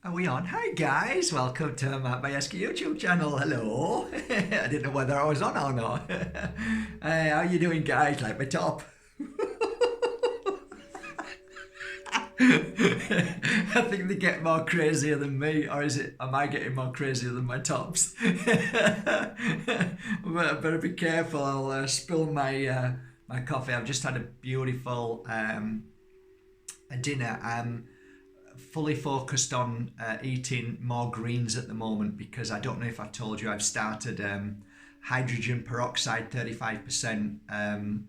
Are we on? Hi guys, welcome to Matt Bayeski YouTube channel. Hello. I didn't know whether I was on or not. Hey, how you doing guys? Like my top? I think they get more crazier than me, or am I getting more crazier than my tops? But I better be careful, I'll spill my coffee. I've just had a beautiful dinner. I'm fully focused on eating more greens at the moment because I don't know if I've told you I've started hydrogen peroxide 35%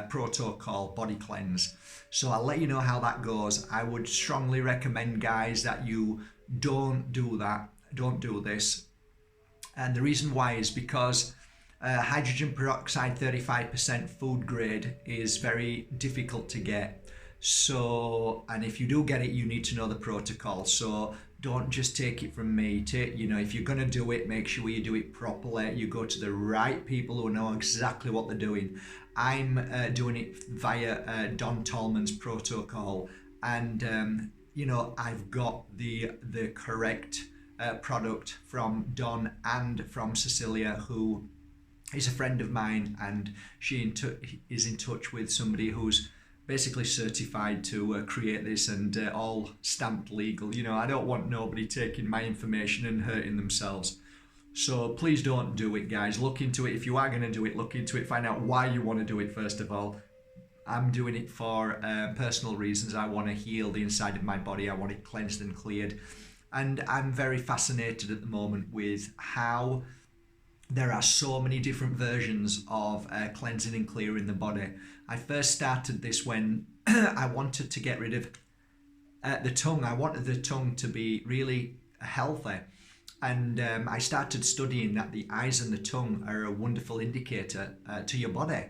protocol body cleanse. So I'll let you know how that goes. I would strongly recommend, guys, that you don't do that. Don't do this. And the reason why is because hydrogen peroxide 35% food grade is very difficult to get. So, and if you do get it, you need to know the protocol. So don't just take it from me. If you're going to do it, make sure you do it properly. You go to the right people who know exactly what they're doing. I'm doing it via Don Tolman's protocol, and I've got the correct product from Don and from Cecilia, who is a friend of mine, and she is in touch with somebody who's basically certified to create this and all stamped legal. I don't want nobody taking my information and hurting themselves. So please don't do it, guys. Look into it. If you are going to do it, look into it. Find out why you want to do it, first of all. I'm doing it for personal reasons. I want to heal the inside of my body. I want it cleansed and cleared. And I'm very fascinated at the moment with how there are so many different versions of cleansing and clearing the body. I first started this when I wanted to get rid of the tongue. I wanted the tongue to be really healthy. And I started studying that the eyes and the tongue are a wonderful indicator to your body.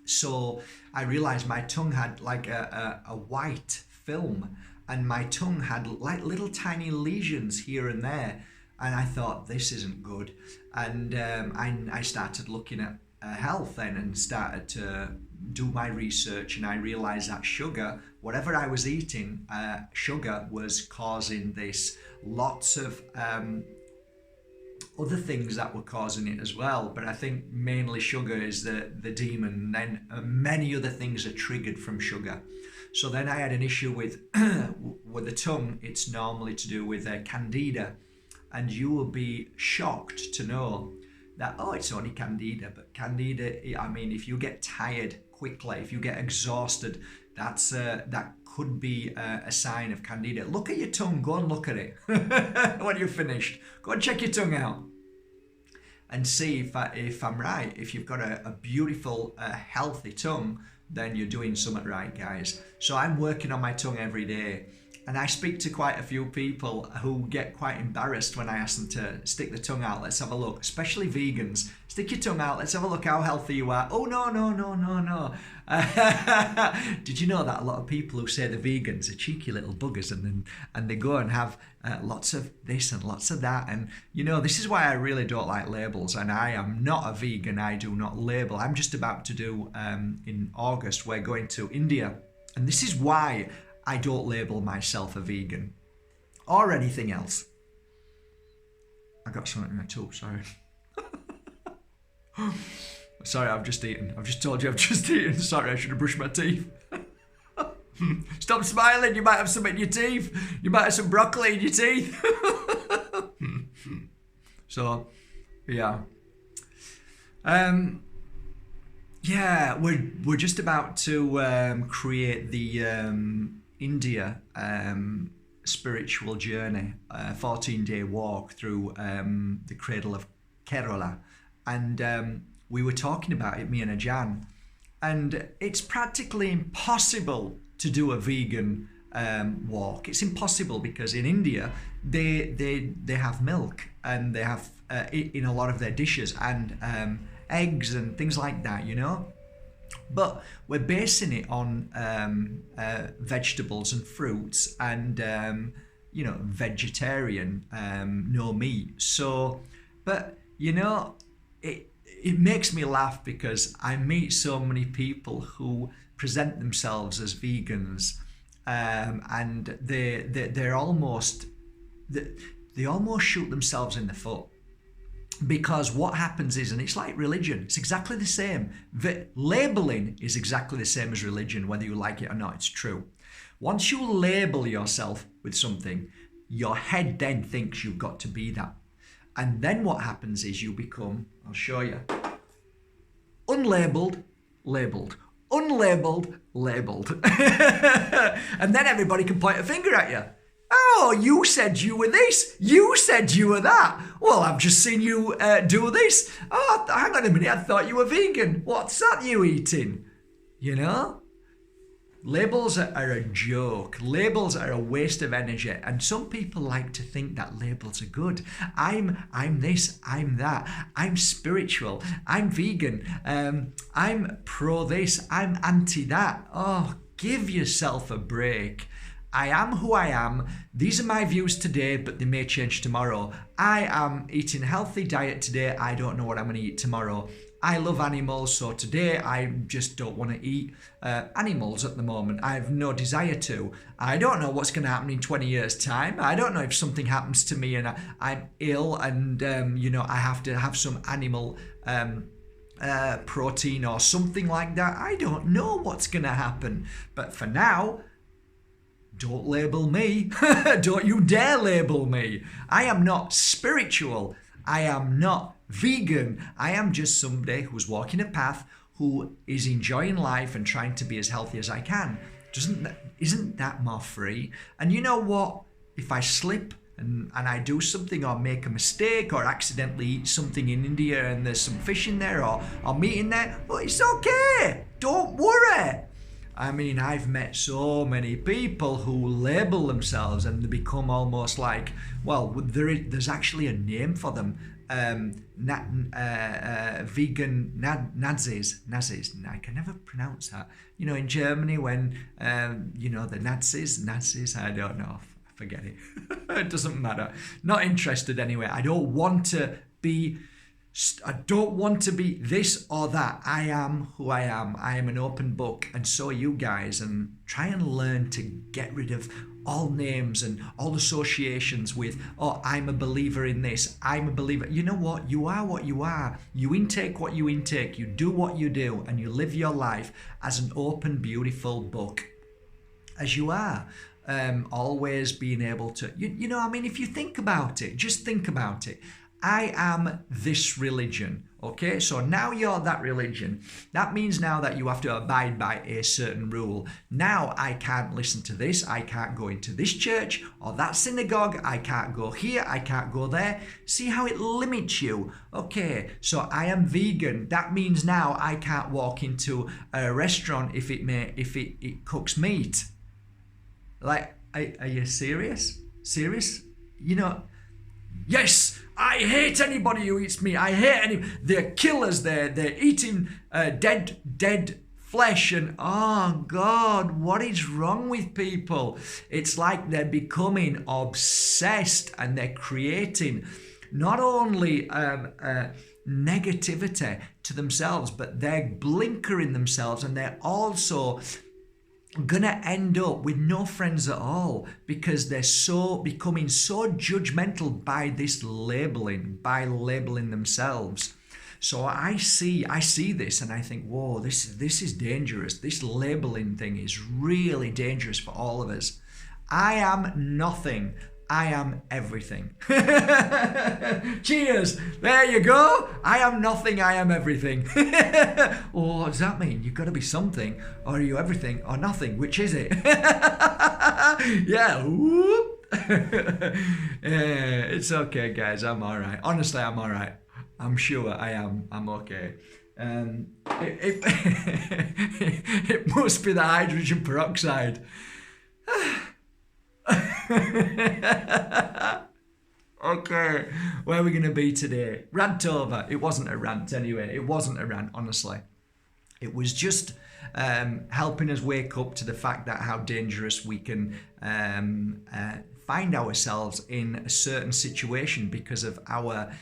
So I realized my tongue had like a white film, and my tongue had like little tiny lesions here and there. And I thought, this isn't good. And I started looking at health then and started to do my research, and I realized that sugar, whatever I was eating, sugar was causing this. Lots of other things that were causing it as well, but I think mainly sugar is the demon, and then many other things are triggered from sugar. So then I had an issue with the tongue. It's normally to do with candida, and you will be shocked to know that, it's only candida, but candida, I mean, if you get tired quickly, if you get exhausted, that could be a sign of candida. Look at your tongue. Go and look at it when you're finished. Go and check your tongue out and see if I'm right. If you've got a beautiful, healthy tongue, then you're doing something right, guys. So I'm working on my tongue every day. And I speak to quite a few people who get quite embarrassed when I ask them to stick the tongue out. Let's have a look, especially vegans. Stick your tongue out. Let's have a look how healthy you are. Oh, no. Did you know that a lot of people who say they're vegans are cheeky little buggers, and they go and have lots of this and lots of that. And, this is why I really don't like labels. And I am not a vegan. I do not label. I'm just about to do, in August, we're going to India. And this is why I don't label myself a vegan or anything else. I got something in my tooth, sorry. Sorry, I've just eaten. I've just told you I've just eaten. Sorry, I should have brushed my teeth. Stop smiling, you might have some in your teeth. You might have some broccoli in your teeth. So, yeah. Yeah, we're just about to create the India spiritual journey, a 14-day walk through the cradle of Kerala, and we were talking about it, me and Ajan, and it's practically impossible to do a vegan walk. It's impossible because in India they have milk, and they have in a lot of their dishes, and eggs and things like that, But we're basing it on vegetables and fruits, and vegetarian, no meat. So, but it makes me laugh because I meet so many people who present themselves as vegans, and they're almost they almost shoot themselves in the foot. Because what happens is, and it's like religion, it's exactly the same. Labeling is exactly the same as religion, whether you like it or not, it's true. Once you label yourself with something, your head then thinks you've got to be that. And then what happens is you become, I'll show you, unlabeled, labelled. Unlabeled, labelled. And then everybody can point a finger at you. Oh, you said you were this. You said you were that. Well, I've just seen you do this. Oh, hang on a minute. I thought you were vegan. What's that you eating? You know? Labels are a joke. Labels are a waste of energy. And some people like to think that labels are good. I'm this, I'm that. I'm spiritual. I'm vegan. I'm pro this. I'm anti that. Oh, give yourself a break. I am who I am. These are my views today, but they may change tomorrow. I am eating a healthy diet today. I don't know what I'm going to eat tomorrow. I love animals, so today I just don't want to eat animals at the moment. I have no desire to. I don't know what's going to happen in 20 years' time. I don't know if something happens to me and I'm ill and, I have to have some animal protein or something like that. I don't know what's going to happen. But for now, don't label me. Don't you dare label me. I am not spiritual. I am not vegan. I am just somebody who's walking a path, who is enjoying life and trying to be as healthy as I can. Isn't that more free? And you know what? If I slip and I do something or make a mistake or accidentally eat something in India and there's some fish in there or meat in there, well, it's okay. Don't worry. I mean, I've met so many people who label themselves and they become almost like, well, there's actually a name for them. Vegan Nazis. I can never pronounce that. In Germany when, the Nazis, I don't know. Forget it. It doesn't matter. Not interested anyway. I don't want to be this or that. I am who I am. I am an open book, and so are you guys. And try and learn to get rid of all names and all associations with, oh, I'm a believer in this. I'm a believer. You know what? You are what you are. You intake what you intake. You do what you do, and you live your life as an open, beautiful book, as you are. Always being able to, if you think about it, just think about it. I am this religion, okay? So now you're that religion. That means now that you have to abide by a certain rule. Now I can't listen to this. I can't go into this church or that synagogue. I can't go here. I can't go there. See how it limits you? Okay, so I am vegan. That means now I can't walk into a restaurant if it cooks meat. Like, are you serious? Serious? Yes, I hate anybody who eats meat. I hate any. They're killers. They're eating dead flesh. And oh God, what is wrong with people? It's like they're becoming obsessed, and they're creating not only negativity to themselves, but they're blinkering themselves, and they're also gonna end up with no friends at all because they're becoming so judgmental by labeling themselves. So I see this and I think, whoa, this is dangerous. This labeling thing is really dangerous for all of us. I am nothing. I am everything. Cheers. There you go. I am nothing. I am everything. Oh, what does that mean? You've got to be something. Or are you everything or nothing? Which is it? Yeah. Whoop. It's okay, guys. I'm all right. Honestly, I'm all right. I'm sure I am. I'm okay. It must be the hydrogen peroxide. Okay, where are we going to be today? Rant over. It wasn't a rant anyway. It wasn't a rant, honestly. It was just helping us wake up to the fact that how dangerous we can find ourselves in a certain situation because of our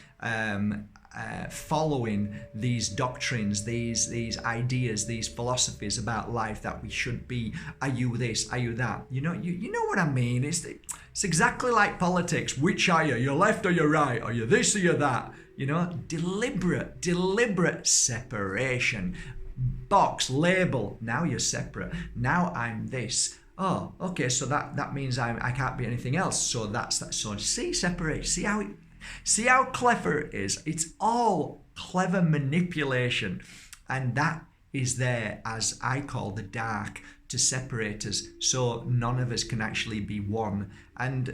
following these doctrines, these ideas, these philosophies about life that we should be. Are you this? Are you that? You know what I mean? It's exactly like politics. Which are you? You're left or you're right? Are you this or you're that? Deliberate separation. Box, label. Now you're separate. Now I'm this. Oh, okay. So that means I can't be anything else. So that's that. So see, separate. See how clever it is. It's all clever manipulation, and that is there, as I call, the dark, to separate us, so none of us can actually be one. And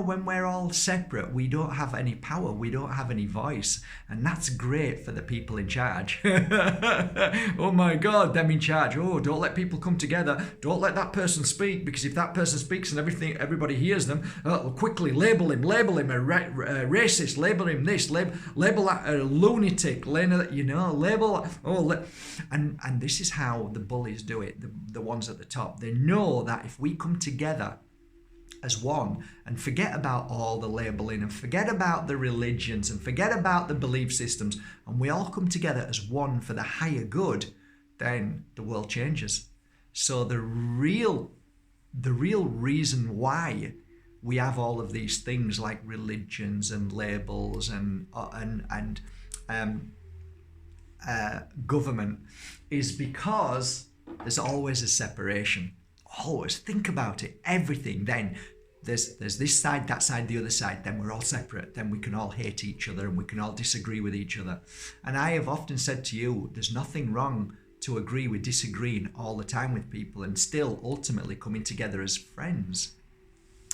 when we're all separate, we don't have any power, we don't have any voice, and that's great for the people in charge. Oh my God, them in charge. Oh, don't let people come together. Don't let that person speak, because if that person speaks and everybody hears them, quickly label him a racist, label him this, label that a lunatic, label. And this is how the bullies do it. The ones at the top. They know that if we come together as one and forget about all the labeling and forget about the religions and forget about the belief systems, and we all come together as one for the higher good, then the world changes. So the real reason why we have all of these things like religions and labels and government is because there's always a separation. Always think about it. Everything. Then there's this side, that side, the other side. Then we're all separate. Then we can all hate each other and we can all disagree with each other. And I have often said to you, there's nothing wrong to agree with disagreeing all the time with people and still ultimately coming together as friends.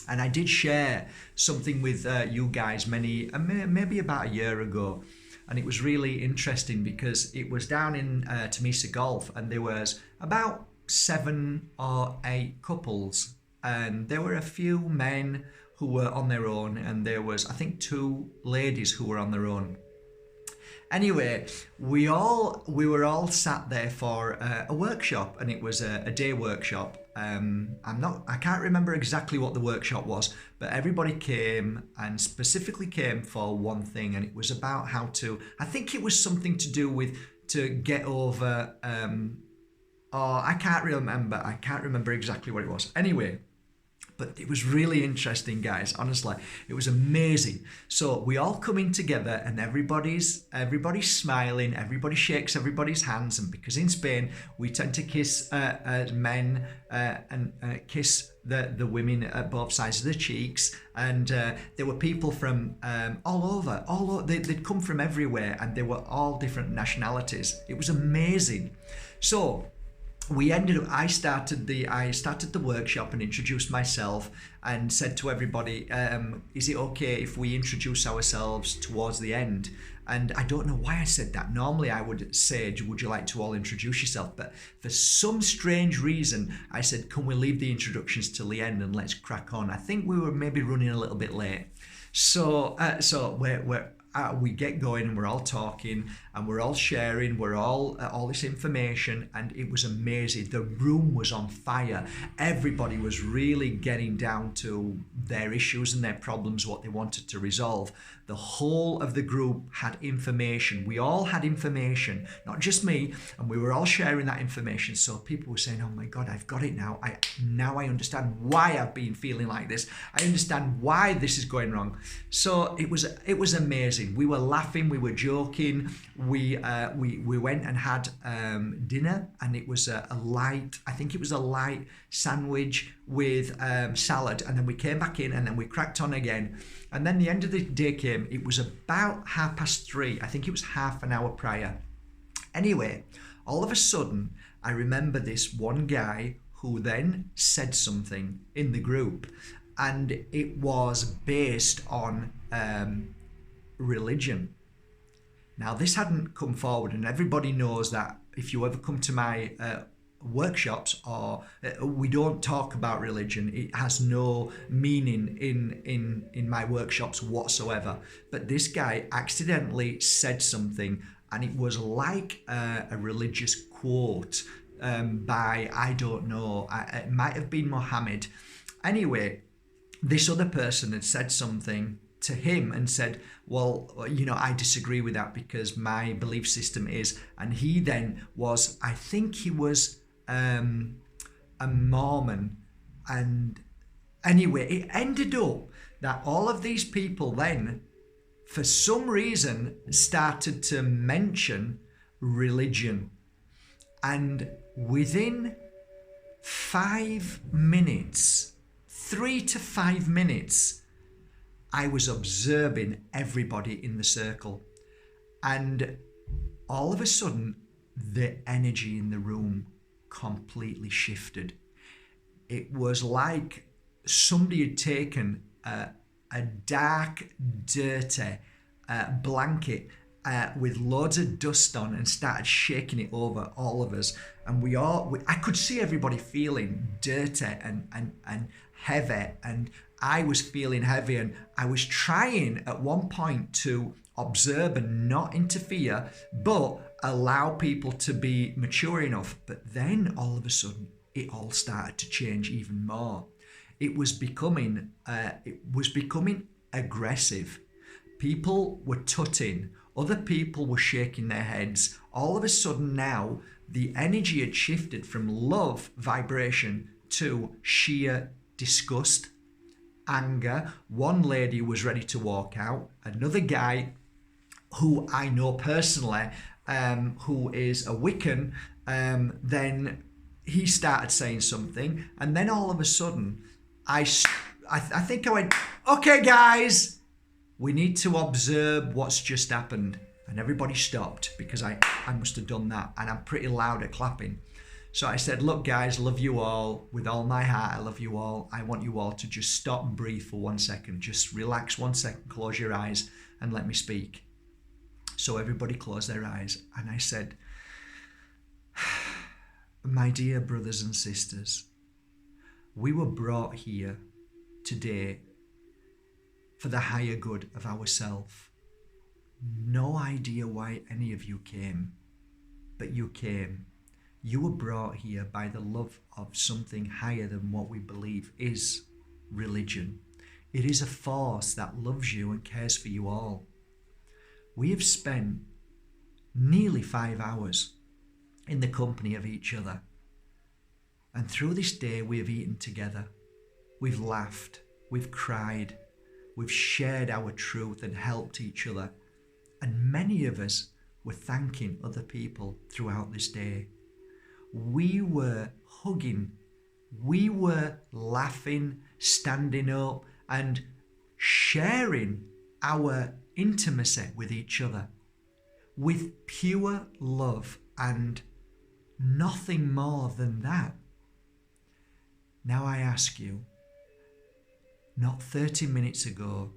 And I did share something with you guys maybe about a year ago. And it was really interesting because it was down in Temesa Golf, and there was about 7 or 8 couples, and there were a few men who were on their own, and there was, I think, 2 ladies who were on their own. Anyway, we were all sat there for a workshop, and it was a day workshop. I can't remember exactly what the workshop was, but everybody came and specifically came for one thing, and it was about how to, I think it was something to do with to get over, I can't remember exactly what it was. Anyway, but it was really interesting, guys. Honestly, it was amazing. So we all come in together, and everybody's smiling. Everybody shakes everybody's hands, and because in Spain we tend to kiss men and kiss the women at both sides of the cheeks. And there were people from all over. They'd come from everywhere, and they were all different nationalities. It was amazing. So I started the workshop and introduced myself and said to everybody, is it okay if we introduce ourselves towards the end? And I don't know why I said that. Normally I would say, would you like to all introduce yourself? But for some strange reason, I said, can we leave the introductions till the end and let's crack on? I think we were maybe running a little bit late. So we get going and we're all talking and we're all sharing, we're all this information, and it was amazing. The room was on fire. Everybody was really getting down to their issues and their problems, what they wanted to resolve. The whole of the group had information. We all had information, not just me, and we were all sharing that information. So people were saying, oh my God, I've got it now. Now I understand why I've been feeling like this. I understand why this is going wrong. So it was amazing. We were laughing, we were joking. We went and had dinner, and it was a light sandwich with salad, and then we came back in and then we cracked on again. And then the end of the day came. It was about 3:30. I think it was half an hour prior. Anyway, all of a sudden, I remember this one guy who then said something in the group, and it was based on religion. Now, this hadn't come forward, and everybody knows that if you ever come to my workshops, or we don't talk about religion. It has no meaning in my workshops whatsoever. But this guy accidentally said something, and it was like a religious quote by, I don't know, it might have been Muhammad. Anyway, this other person had said something to him and said, well, I disagree with that because my belief system is, and he then was, I think he was a Mormon. And anyway, it ended up that all of these people then, for some reason, started to mention religion. And within 5 minutes, 3 to 5 minutes, I was observing everybody in the circle. And all of a sudden, the energy in the room completely shifted. It was like somebody had taken a dark, dirty blanket with loads of dust on and started shaking it over all of us. And I could see everybody feeling dirty and heavy, and I was feeling heavy, and I was trying at one point to observe and not interfere, but allow people to be mature enough. But then all of a sudden, it all started to change even more. It was becoming aggressive. People were tutting. Other people were shaking their heads. All of a sudden now, the energy had shifted from love vibration to sheer disgust, anger. One lady was ready to walk out. Another guy who I know personally, who is a Wiccan, then he started saying something, and then all of a sudden, I think I went, okay guys, we need to observe what's just happened. And everybody stopped because I must have done that, and I'm pretty loud at clapping. So I said, look guys, love you all. With all my heart, I love you all. I want you all to just stop and breathe for 1 second. Just relax 1 second, close your eyes, and let me speak. So everybody closed their eyes, and I said, my dear brothers and sisters, we were brought here today for the higher good of ourselves. No idea why any of you came, but you came. You were brought here by the love of something higher than what we believe is religion. It is a force that loves you and cares for you all. We have spent nearly 5 hours in the company of each other. And through this day, we have eaten together. We've laughed, we've cried, we've shared our truth and helped each other. And many of us were thanking other people throughout this day. We were hugging, we were laughing, standing up, and sharing our intimacy with each other with pure love and nothing more than that. Now I ask you, not 30 minutes ago,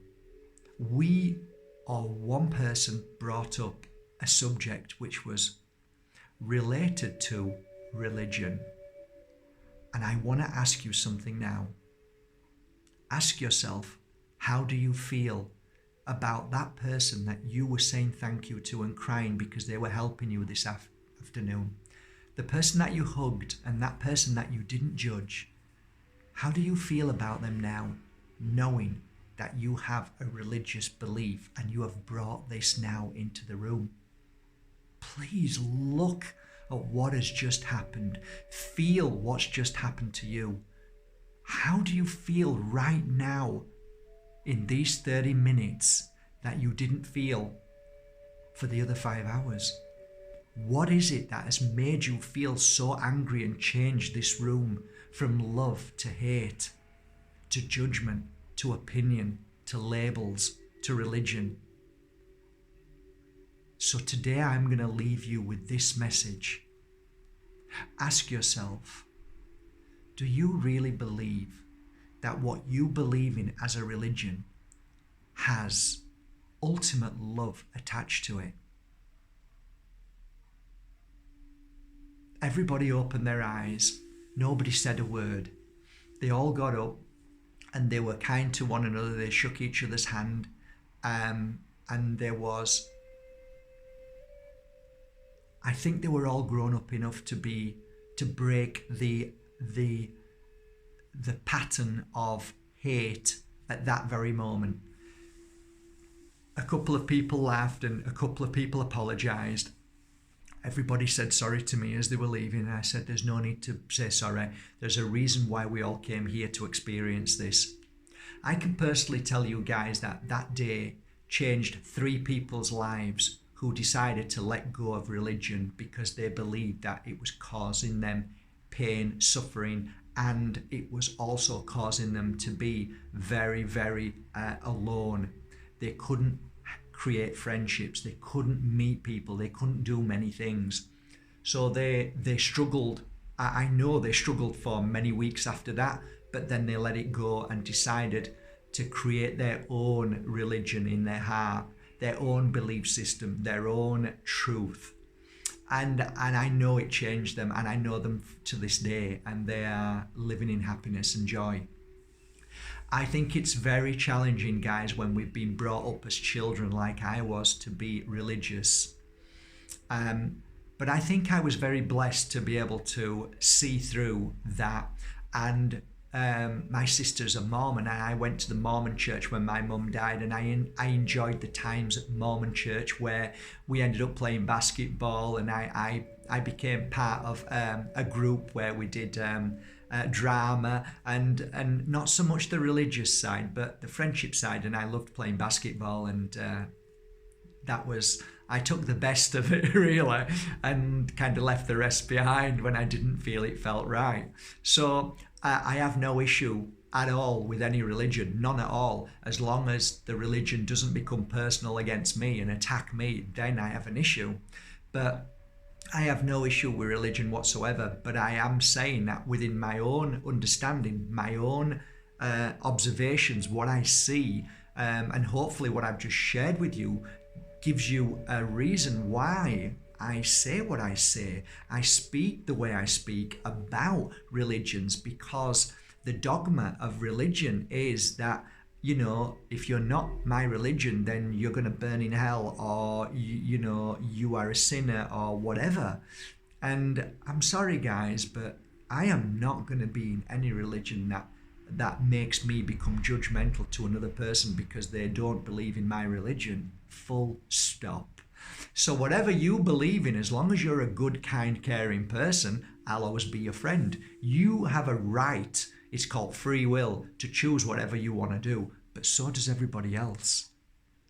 we or one person brought up a subject which was related to religion. And I want to ask you something now. Ask yourself, how do you feel about that person that you were saying thank you to and crying because they were helping you this afternoon? The person that you hugged and that person that you didn't judge. How do you feel about them now, knowing that you have a religious belief and you have brought this now into the room? Please look at what has just happened. Feel what's just happened to you. How do you feel right now in these 30 minutes that you didn't feel for the other 5 hours? What is it that has made you feel so angry and changed this room from love to hate, to judgment, to opinion, to labels, to religion? So today I'm going to leave you with this message. Ask yourself, do you really believe that what you believe in as a religion has ultimate love attached to it? Everybody opened their eyes. Nobody said a word. They all got up and they were kind to one another. They shook each other's hand. And there was, I think they were all grown up enough to break the pattern of hate at that very moment. a couple of people laughed and a couple of people apologized. Everybody said sorry to me as they were leaving. I said, there's no need to say sorry. There's a reason why we all came here to experience this. I can personally tell you guys that that day changed 3 people's lives who decided to let go of religion because they believed that it was causing them pain, suffering, and it was also causing them to be very, very alone. They couldn't create friendships, they couldn't meet people, they couldn't do many things. So they struggled. I know they struggled for many weeks after that, but then they let it go and decided to create their own religion in their heart, their own belief system, their own truth. And I know it changed them, and I know them to this day, and they are living in happiness and joy. I think it's very challenging, guys, when we've been brought up as children like I was to be religious. But I think I was very blessed to be able to see through that. And my sister's a Mormon, and I went to the Mormon church when my mum died, and I enjoyed the times at Mormon church where we ended up playing basketball, and I became part of a group where we did drama and not so much the religious side but the friendship side, and I loved playing basketball, and I took the best of it really, and kind of left the rest behind when I didn't feel it felt right. So I have no issue at all with any religion, none at all, as long as the religion doesn't become personal against me and attack me. Then I have an issue. But I have no issue with religion whatsoever, but I am saying that within my own understanding, my own observations, what I see, and hopefully what I've just shared with you gives you a reason why I say what I say. I speak the way I speak about religions, because the dogma of religion is that, you know, if you're not my religion, then you're going to burn in hell, or, you know, you are a sinner or whatever. And I'm sorry, guys, but I am not going to be in any religion that makes me become judgmental to another person because they don't believe in my religion. Full stop. So whatever you believe in, as long as you're a good, kind, caring person, I'll always be your friend. You have a right, it's called free will, to choose whatever you want to do, but so does everybody else.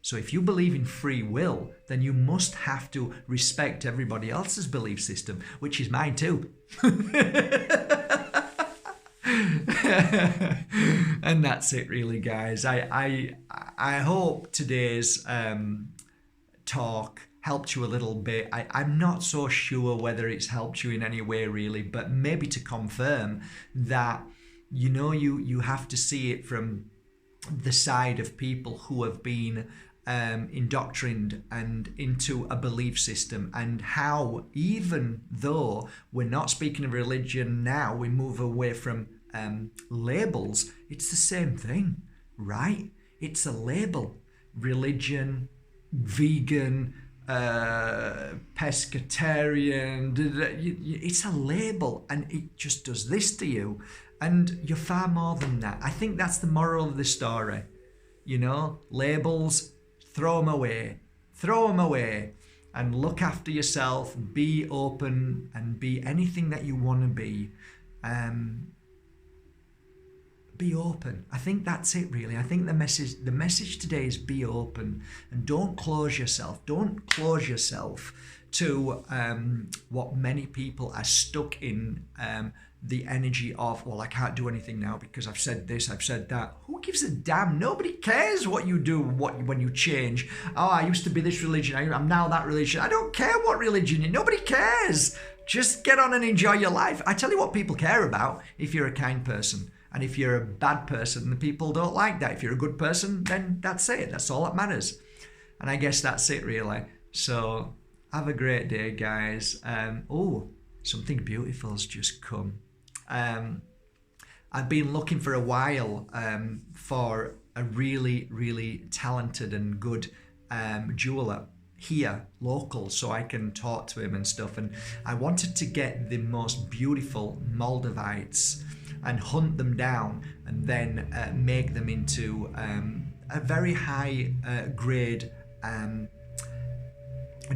So if you believe in free will, then you must have to respect everybody else's belief system, which is mine too. And that's it really, guys. I hope today's talk helped you a little bit. I'm not so sure whether it's helped you in any way really, but maybe to confirm that, you know, you have to see it from the side of people who have been indoctrined and into a belief system, and how even though we're not speaking of religion now, we move away from labels. It's the same thing, right? It's a label. Religion, vegan, pescatarian, it's a label, and it just does this to you. And you're far more than that. I think that's the moral of the story. You know, labels, throw them away, and look after yourself. Be open and be anything that you want to be. Be open. I think that's it really. I think the message today is be open, and don't close yourself. Don't close yourself to what many people are stuck in, the energy of, well, I can't do anything now because I've said this, I've said that. Who gives a damn? Nobody cares what you do when you change. Oh, I used to be this religion, I'm now that religion. I don't care what religion you're. Nobody cares. Just get on and enjoy your life. I tell you what people care about: if you're a kind person. And if you're a bad person, the people don't like that. If you're a good person, then that's it. That's all that matters. And I guess that's it, really. So have a great day, guys. Something beautiful's just come. I've been looking for a while for a really, really talented and good jeweler here, local, so I can talk to him and stuff. And I wanted to get the most beautiful Moldavites and hunt them down, and then make them into a very high grade a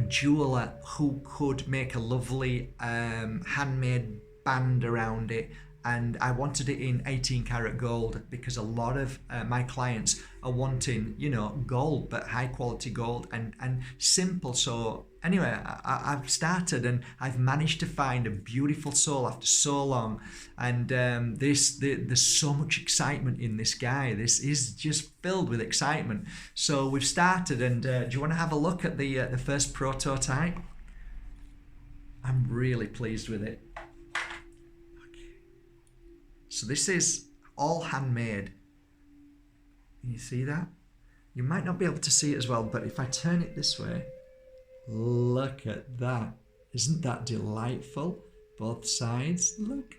jeweler who could make a lovely handmade band around it, and I wanted it in 18 karat gold because a lot of my clients are wanting, you know, gold, but high quality gold and simple. So anyway, I've started and I've managed to find a beautiful soul after so long, and there's so much excitement in this guy. This is just filled with excitement. So we've started, and do you want to have a look at the first prototype? I'm really pleased with it. So this is all handmade. Can you see that? You might not be able to see it as well, but if I turn it this way, look at that. Isn't that delightful? Both sides, look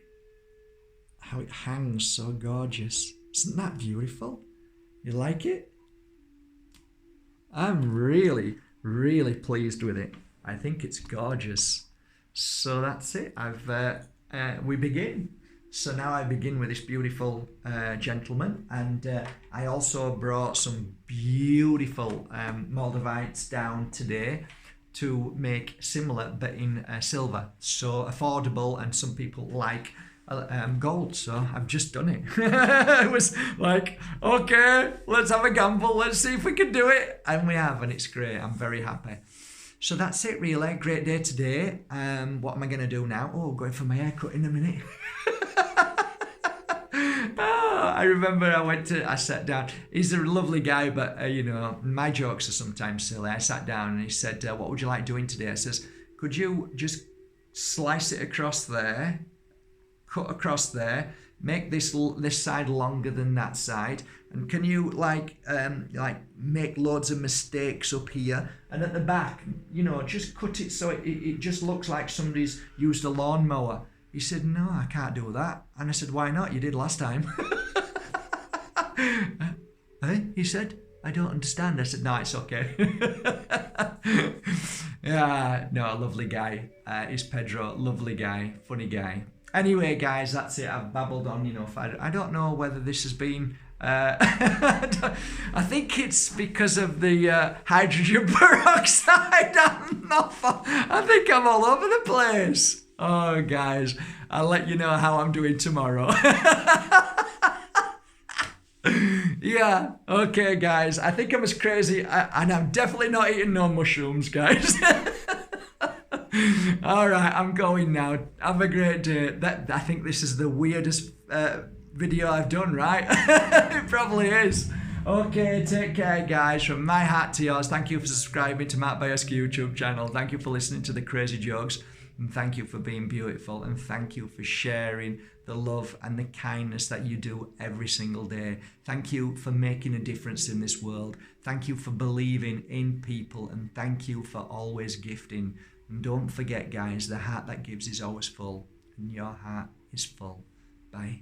how it hangs so gorgeous. Isn't that beautiful? You like it? I'm really, really pleased with it. I think it's gorgeous. So that's it. We begin. So now I begin with this beautiful gentleman, and I also brought some beautiful Moldavites down today to make similar but in silver. So affordable, and some people like gold, so I've just done it. It was like, okay, let's have a gamble, let's see if we can do it, and we have, and it's great. I'm very happy. So that's it really, great day today. What am I going to do now? Oh, going for my haircut in a minute. I remember I sat down. He's a lovely guy, but you know, my jokes are sometimes silly. I sat down and he said, what would you like doing today? I says, could you just slice it across there, cut across there, make this side longer than that side, and can you like make loads of mistakes up here, and at the back, you know, just cut it so it just looks like somebody's used a lawnmower. He said, no, I can't do that. And I said, why not? You did last time. He said, I don't understand. I said, no, it's okay. Yeah, no, lovely guy. Is Pedro, lovely guy, funny guy. Anyway, guys, that's it. I've babbled on enough. I don't know whether this has been... I think it's because of the hydrogen peroxide. I think I'm all over the place. Oh, guys, I'll let you know how I'm doing tomorrow. Yeah, okay, guys. I think I'm as crazy, and I'm definitely not eating no mushrooms, guys. All right, I'm going now. Have a great day. I think this is the weirdest video I've done, right? It probably is. Okay, take care, guys. From my heart to yours, thank you for subscribing to Matt Bayer's YouTube channel. Thank you for listening to the crazy jokes. And thank you for being beautiful. And thank you for sharing the love and the kindness that you do every single day. Thank you for making a difference in this world. Thank you for believing in people. And thank you for always gifting. And don't forget, guys, the heart that gives is always full. And your heart is full. Bye.